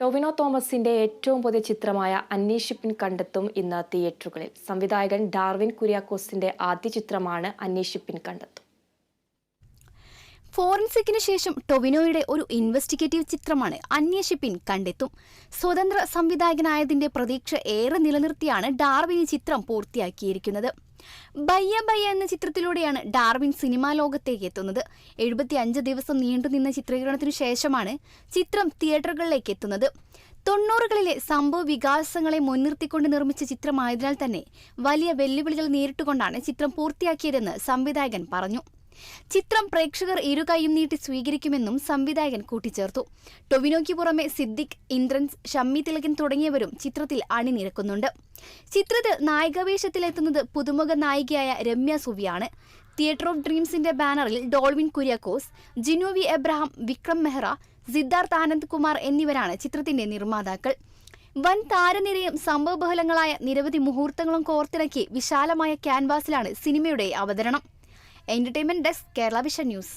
ടൊവിനോ തോമസിന്റെ ഏറ്റവും പുതിയ ചിത്രമായ അന്വേഷിപ്പിൻ കണ്ടെത്തും ഇന്ന് തിയേറ്ററുകളിൽ. സംവിധായകൻ ഡാർവിൻ കുര്യാക്കോസിന്റെ ആദ്യ ചിത്രമാണ് അന്വേഷിപ്പിൻ കണ്ടെത്തും. ഫോറൻസിക്കിന് ശേഷം ടൊവിനോയുടെ ഒരു ഇൻവെസ്റ്റിഗേറ്റീവ് ചിത്രമാണ് അന്വേഷിപ്പിൻ കണ്ടെത്തും. സ്വതന്ത്ര സംവിധായകനായതിന്റെ പ്രതീക്ഷ ഏറെ നിലനിർത്തിയാണ് ഡാർവിൻ ഈ ചിത്രം പൂർത്തിയാക്കിയിരിക്കുന്നത്. ബയ്യ ബയ്യ എന്ന ചിത്രത്തിലൂടെയാണ് ഡാർവിൻ സിനിമാ ലോകത്തേക്ക് എത്തുന്നത്. 75 ദിവസം നീണ്ടുനിന്ന ചിത്രീകരണത്തിനു ശേഷമാണ് ചിത്രം തിയേറ്ററുകളിലേക്ക് എത്തുന്നത്. 90കളിലെ സംഭവ വികാസങ്ങളെ മുൻനിർത്തിക്കൊണ്ട് നിർമ്മിച്ച ചിത്രമായതിനാൽ തന്നെ വലിയ വെല്ലുവിളികൾ നേരിട്ടുകൊണ്ടാണ് ചിത്രം പൂർത്തിയാക്കിയതെന്ന് സംവിധായകൻ പറഞ്ഞു. ചിത്രം പ്രേക്ഷകർ ഇരുകൈയും നീട്ടി സ്വീകരിക്കുമെന്നും സംവിധായകൻ കൂട്ടിച്ചേർത്തു. ടൊവിനോയ്ക്ക് പുറമെ സിദ്ദിഖ്, ഇന്ദ്രൻസ്, ഷമ്മി തിലകൻ തുടങ്ങിയവരും ചിത്രത്തിൽ അണിനിരക്കുന്നുണ്ട്. ചിത്രത്തിൽ നായികാവേഷത്തിലെത്തുന്നത് പുതുമുഖ നായികയായ രമ്യ സുവിയാണ്. തിയേറ്റർ ഓഫ് ഡ്രീംസിന്റെ ബാനറിൽ ഡോൾവിൻ കുര്യാക്കോസ്, ജിനോവി എബ്രഹാം, വിക്രം മെഹ്റ, സിദ്ധാർത്ഥ് ആനന്ദ് കുമാർ എന്നിവരാണ് ചിത്രത്തിന്റെ നിർമ്മാതാക്കൾ. വൻ താരനിരയും സംഭവബഹുലങ്ങളായ നിരവധി മുഹൂർത്തങ്ങളും കോർത്തിണക്കി വിശാലമായ ക്യാൻവാസിലാണ് സിനിമയുടെ അവതരണം. Entertainment desk, Kerala vision news.